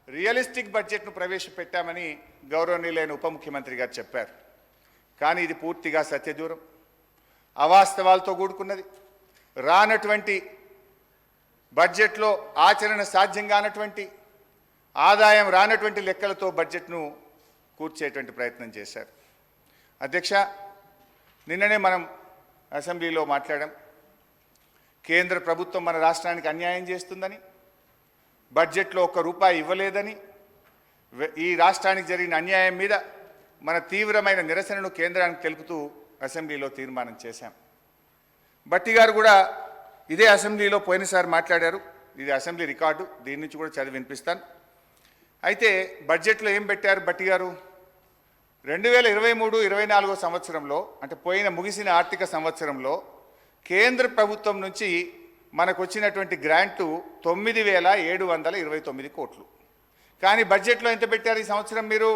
Realistic బడ్జెట్ను ప్రవేశపెట్టామని గౌరవనీయులైన ఉప ముఖ్యమంత్రి గారు చెప్పారు. కానీ ఇది పూర్తిగా సత్యదూరం, అవాస్తవాలతో కూడుకున్నది. రానటువంటి బడ్జెట్లో ఆచరణ సాధ్యం కానటువంటి, ఆదాయం రానటువంటి లెక్కలతో బడ్జెట్ను కూర్చేటువంటి ప్రయత్నం చేశారు. అధ్యక్ష, నిన్ననే మనం అసెంబ్లీలో మాట్లాడాం. కేంద్ర ప్రభుత్వం మన రాష్ట్రానికి అన్యాయం చేస్తుందని, బడ్జెట్లో ఒక్క రూపాయి ఇవ్వలేదని, ఈ రాష్ట్రానికి జరిగిన అన్యాయం మీద మన తీవ్రమైన నిరసనను కేంద్రానికి తెలుపుతూ అసెంబ్లీలో తీర్మానం చేశాం. భట్టి గారు కూడా ఇదే అసెంబ్లీలో పోయినసారి మాట్లాడారు. ఇది అసెంబ్లీ రికార్డు, దీని నుంచి కూడా చదివి వినిపిస్తాను. అయితే బడ్జెట్లో ఏం పెట్టారు భట్టి గారు? 2023-24 సంవత్సరంలో, అంటే ముగిసిన ఆర్థిక సంవత్సరంలో కేంద్ర ప్రభుత్వం నుంచి మనకు వచ్చినటువంటి గ్రాంటు 9,729 కోట్లు. కానీ బడ్జెట్లో ఎంత పెట్టారు ఈ సంవత్సరం? మీరు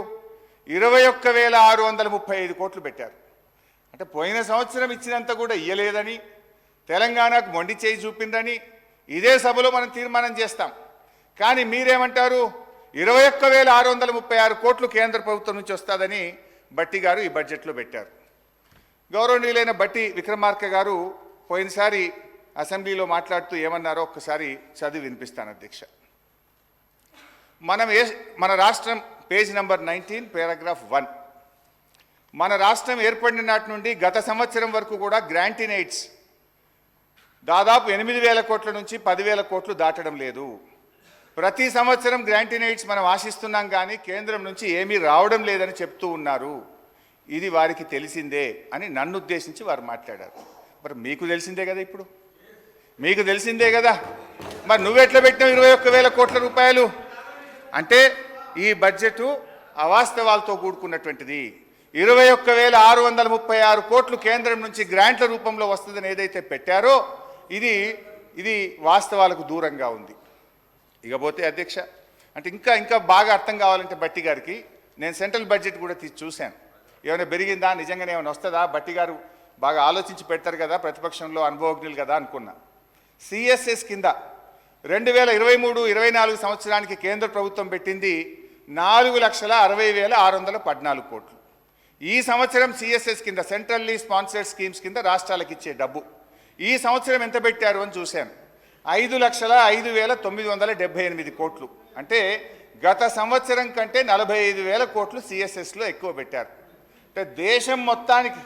21,635 కోట్లు పెట్టారు. అంటే పోయిన సంవత్సరం ఇచ్చినంత కూడా ఇయ్యలేదని, తెలంగాణకు మొండి చేయి చూపిందని ఇదే సభలో మనం తీర్మానం చేస్తాం. కానీ మీరేమంటారు? 21,636 కోట్లు కేంద్ర ప్రభుత్వం నుంచి వస్తుందని భట్టి గారు ఈ బడ్జెట్లో పెట్టారు. గౌరవనీయులైన భట్టి విక్రమార్క గారు పోయినసారి అసెంబ్లీలో మాట్లాడుతూ ఏమన్నారో ఒక్కసారి చదివి వినిపిస్తాను అధ్యక్ష. మన రాష్ట్రం పేజ్ నంబర్ 19 పారాగ్రాఫ్ 1. మన రాష్ట్రం ఏర్పడిన నాటి నుండి గత సంవత్సరం వరకు కూడా గ్రాంట్ ఇన్ ఎయిడ్స్ దాదాపు 8,000 కోట్ల నుంచి 10,000 కోట్లు దాటడం లేదు. ప్రతి సంవత్సరం గ్రాంట్ ఇన్ ఎయిడ్స్ మనం ఆశిస్తున్నాం, కానీ కేంద్రం నుంచి ఏమీ రావడం లేదని చెప్తూ ఉన్నారు. ఇది వారికి తెలిసిందే అని నన్ను ఉద్దేశించి వారు మాట్లాడారు. మరి మీకు తెలిసిందే కదా, ఇప్పుడు మీకు తెలిసిందే కదా, మరి నువ్వెట్లా పెట్టినావు 21,000 కోట్ల రూపాయలు? అంటే ఈ బడ్జెట్ అవాస్తవాలతో కూడుకున్నటువంటిది. 21,636 కోట్లు కేంద్రం నుంచి గ్రాంట్ల రూపంలో వస్తుందని ఏదైతే పెట్టారో ఇది వాస్తవాలకు దూరంగా ఉంది. ఇకపోతే అధ్యక్ష, అంటే ఇంకా బాగా అర్థం కావాలంటే భట్టి గారికి నేను సెంట్రల్ బడ్జెట్ కూడా చూశాను. ఏమైనా పెరిగిందా, నిజంగానే ఏమైనా వస్తుందా? భట్టి గారు బాగా ఆలోచించి పెడతారు కదా, ప్రతిపక్షంలో అనుభవజ్ఞులు కదా అనుకున్నా. సిఎస్ఎస్ కింద 2023-24 సంవత్సరానికి కేంద్ర ప్రభుత్వం పెట్టింది 4,60,614 కోట్లు. ఈ సంవత్సరం సిఎస్ఎస్ కింద, సెంట్రల్లీ స్పాన్సర్డ్ స్కీమ్స్ కింద రాష్ట్రాలకు ఇచ్చే డబ్బు ఈ సంవత్సరం ఎంత పెట్టారు అని చూశాను. 5,05,978 కోట్లు. అంటే గత సంవత్సరం కంటే 45,000 కోట్లు సిఎస్ఎస్లో ఎక్కువ పెట్టారు. అంటే దేశం మొత్తానికి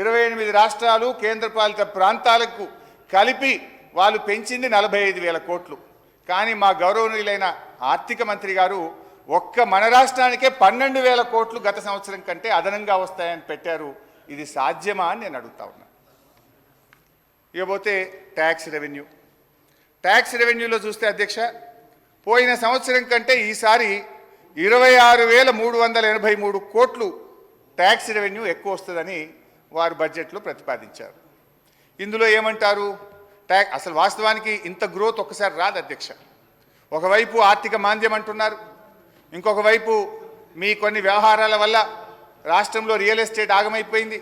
28 రాష్ట్రాలు కేంద్రపాలిత ప్రాంతాలకు కలిపి వాళ్ళు పెంచింది 45,000 కోట్లు. కానీ మా గౌరవనీయులైన ఆర్థిక మంత్రి గారు ఒక్క మన రాష్ట్రానికే 12,000 కోట్లు గత సంవత్సరం కంటే అదనంగా వస్తాయని పెట్టారు. ఇది సాధ్యమా అని నేను అడుగుతా ఉన్నా. ఇకపోతే ట్యాక్స్ రెవెన్యూలో చూస్తే అధ్యక్ష, పోయిన సంవత్సరం కంటే ఈసారి 26,383 కోట్లు ట్యాక్స్ రెవెన్యూ ఎక్కువ వస్తుందని వారు బడ్జెట్లో ప్రతిపాదించారు. ఇందులో ఏమంటారు? అసలు వాస్తవానికి ఇంత గ్రోత్ ఒక్కసారి రాదు అధ్యక్ష. ఒకవైపు ఆర్థిక మాంద్యం అంటున్నారు, ఇంకొక వైపు మీ కొన్ని వ్యవహారాల వల్ల రాష్ట్రంలో రియల్ ఎస్టేట్ ఆగమైపోయింది,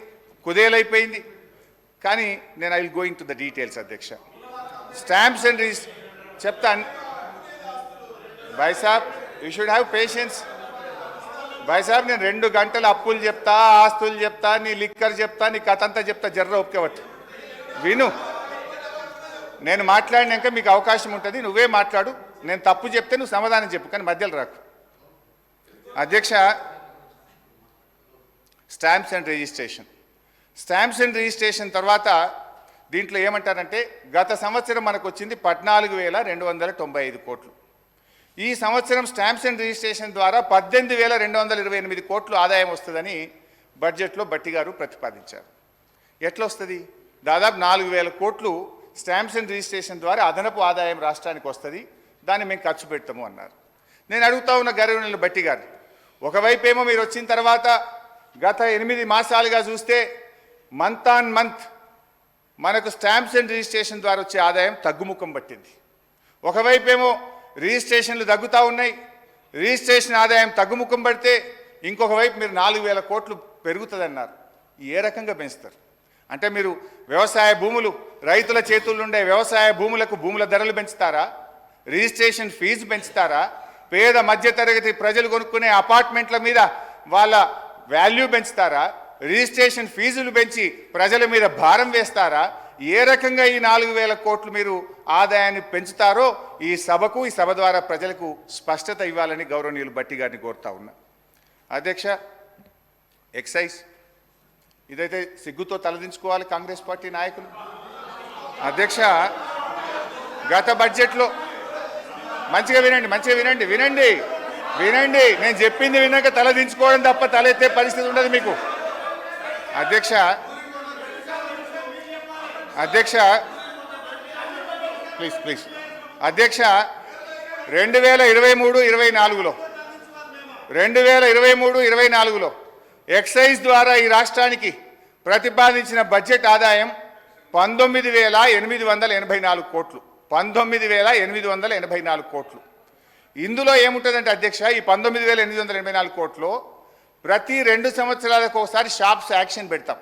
కుదేలైపోయింది. కానీ నేను I will going to the details అధ్యక్ష. స్టాంప్స్ అండ్ చెప్తాను భాయ్ సాబ్, యూ షుడ్ హ్యావ్ పేషెన్స్. భాయ్ సాబ్, నేను 2 గంటలు అప్పులు చెప్తా, ఆస్తులు చెప్తా, నీ లిక్కర్ చెప్తా, నీ కథ అంతా చెప్తా, జర్ర ఒప్పుకోవట్టు విను. నేను మాట్లాడినాక మీకు అవకాశం ఉంటుంది, నువ్వే మాట్లాడు. నేను తప్పు చెప్తే నువ్వు సమాధానం చెప్పు, కానీ మధ్యలో రాకు. అధ్యక్ష, స్టాంప్స్ అండ్ రిజిస్ట్రేషన్ తర్వాత దీంట్లో ఏమంటారంటే, గత సంవత్సరం మనకు వచ్చింది 14,295 కోట్లు. ఈ సంవత్సరం స్టాంప్స్ అండ్ రిజిస్ట్రేషన్ ద్వారా 18,228 కోట్లు ఆదాయం వస్తుందని బడ్జెట్లో భట్టి గారు ప్రతిపాదించారు. ఎట్లా వస్తుంది? దాదాపు 4,000 కోట్లు స్టాంప్స్ అండ్ రిజిస్ట్రేషన్ ద్వారా అదనపు ఆదాయం రాష్ట్రానికి వస్తుంది, దాన్ని మేము ఖర్చు పెడతాము అన్నారు. నేను అడుగుతా ఉన్న గౌరవనీయులు భట్టి గారు, ఒకవైపు ఏమో మీరు వచ్చిన తర్వాత గత 8 మాసాలుగా చూస్తే మంత్ ఆన్ మంత్ మనకు స్టాంప్స్ అండ్ రిజిస్ట్రేషన్ ద్వారా వచ్చే ఆదాయం తగ్గుముఖం పట్టింది. ఒకవైపు ఏమో రిజిస్ట్రేషన్లు తగ్గుతూ ఉన్నాయి, రిజిస్ట్రేషన్ ఆదాయం తగ్గుముఖం పడితే ఇంకొక వైపు మీరు 4,000 కోట్లు పెరుగుతుందన్నారు. ఏ రకంగా పెంచుతారు? అంటే మీరు వ్యవసాయ భూములు, రైతుల చేతుల్లో ఉండే వ్యవసాయ భూములకు భూముల ధరలు పెంచుతారా? Registration fee పెంచుతారా? పేద మధ్యతరగతి ప్రజలు కొనుక్కునే అపార్ట్మెంట్ల మీద వాళ్ళ వాల్యూ పెంచుతారా? రిజిస్ట్రేషన్ ఫీజులు పెంచి ప్రజల మీద భారం వేస్తారా? ఏ రకంగా ఈ 4,000 కోట్లు మీరు ఆదాయాన్ని పెంచుతారో ఈ సభకు, ఈ సభ ద్వారా ప్రజలకు స్పష్టత ఇవ్వాలని గౌరవనీయులు భట్టి గారిని కోరుతా ఉన్నా. అధ్యక్ష, ఎక్సైజ్ ఇదైతే సిగ్గుతో తలదించుకోవాలి కాంగ్రెస్ పార్టీ నాయకులు. అధ్యక్ష, గత బడ్జెట్లో మంచిగా వినండి, నేను చెప్పింది విన్నాక తలదించుకోవడం తప్ప తలెత్తే పరిస్థితి ఉండదు మీకు. అధ్యక్ష ప్లీజ్. అధ్యక్ష, 2023-24లో ఎక్సైజ్ ద్వారా ఈ రాష్ట్రానికి ప్రతిపాదించిన బడ్జెట్ ఆదాయం 19,884 కోట్లు. 19,884 కోట్లు. ఇందులో ఏముంటుందంటే అధ్యక్ష, ఈ 19,884 కోట్లు ప్రతి 2 సంవత్సరాలకు ఒకసారి షాప్స్ యాక్షన్ పెడతాం.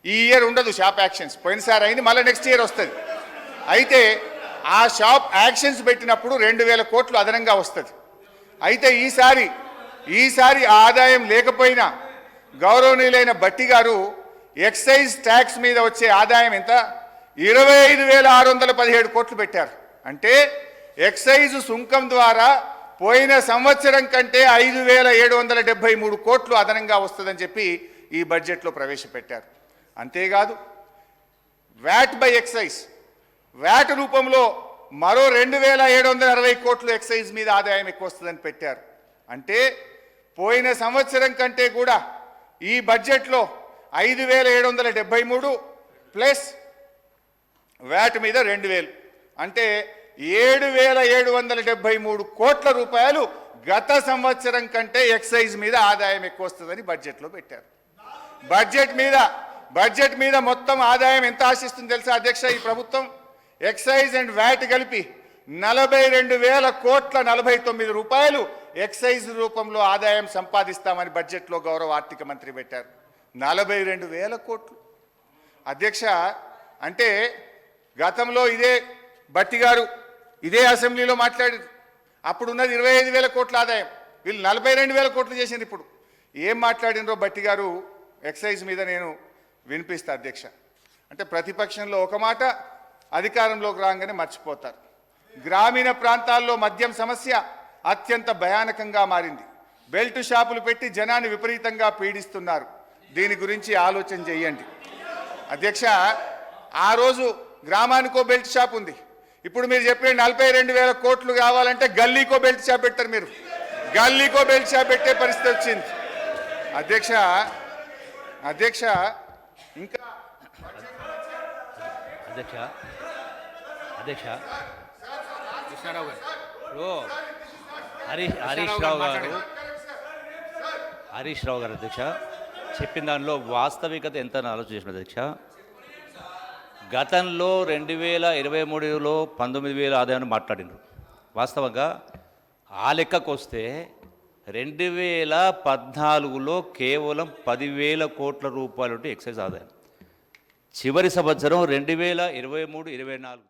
ఈ ఇయర్ ఉండదు షాప్ యాక్షన్స్, పోయినసారి అయింది, మళ్ళీ నెక్స్ట్ ఇయర్ వస్తుంది. అయితే ఆ షాప్ యాక్షన్స్ పెట్టినప్పుడు 2,000 కోట్లు అదనంగా వస్తుంది. అయితే ఈసారి ఆదాయం లేకపోయినా గౌరవనీయులైన భట్టి గారు ఎక్సైజ్ ట్యాక్స్ మీద వచ్చే ఆదాయం ఎంత? 25,617 కోట్లు పెట్టారు. అంటే ఎక్సైజ్ సుంకం ద్వారా పోయిన సంవత్సరం కంటే 5,773 కోట్లు అదనంగా వస్తుందని చెప్పి ఈ బడ్జెట్లో ప్రవేశపెట్టారు. అంతేకాదు వ్యాట్ బై ఎక్సైజ్, వ్యాట్ రూపంలో మరో 2,760 కోట్లు ఎక్సైజ్ మీద ఆదాయం ఎక్కువ వస్తుందని పెట్టారు. అంటే పోయిన సంవత్సరం కంటే కూడా ఈ బడ్జెట్లో 5,773 ప్లస్ వ్యాట్ మీద 2,000 అంటే 7,773 కోట్ల రూపాయలు గత సంవత్సరం కంటే ఎక్సైజ్ మీద ఆదాయం ఎక్కువ వస్తుందని బడ్జెట్లో పెట్టారు. బడ్జెట్ మీద మొత్తం ఆదాయం ఎంత ఆశిస్తుంది తెలుసా అధ్యక్ష? ఈ ప్రభుత్వం ఎక్సైజ్ అండ్ వ్యాట్ కలిపి 42,000 కోట్ల 49 రూపాయలు ఎక్సైజ్ రూపంలో ఆదాయం సంపాదిస్తామని బడ్జెట్లో గౌరవ ఆర్థిక మంత్రి పెట్టారు. 42,000 కోట్లు. అధ్యక్ష, అంటే గతంలో ఇదే భట్టి గారు ఇదే అసెంబ్లీలో మాట్లాడారు. అప్పుడు ఉన్నది 25,000 కోట్ల ఆదాయం, వీళ్ళు 42,000 కోట్లు చేసింది. ఇప్పుడు ఏం మాట్లాడినరో భట్టి గారు ఎక్సైజ్ మీద నేను వినిపిస్తా అధ్యక్ష. అంటే ప్రతిపక్షంలో ఒక మాట, అధికారంలోకి రాగానే మర్చిపోతారు. గ్రామీణ ప్రాంతాల్లో మద్యం సమస్య అత్యంత భయానకంగా మారింది. బెల్ట్ షాపులు పెట్టి జనాన్ని విపరీతంగా పీడిస్తున్నారు. దీని గురించి ఆలోచన చేయండి అధ్యక్ష. ఆ రోజు గ్రామానికో బెల్ట్ షాప్ ఉంది. ఇప్పుడు మీరు చెప్పిన 42,000 కోట్లు కావాలంటే గల్లీకో బెల్ట్ షాప్ పెట్టారు. మీరు గల్లీకో బెల్ట్ షాప్ పెట్టే పరిస్థితి వచ్చింది అధ్యక్ష. ఇంకా అధ్యక్ష హరీష్ రావు గారు అధ్యక్ష చెప్పిన దానిలో వాస్తవికత ఎంత ఆలోచన చేసిన అధ్యక్ష. గతంలో 2023లో 19,000 ఆదాయాన్ని మాట్లాడినారు. వాస్తవంగా ఆ లెక్కకు వస్తే 2014లో కేవలం 10,000 కోట్ల రూపాయలు ఎక్సైజ్ ఆదాయం. చివరి సంవత్సరం 2023-24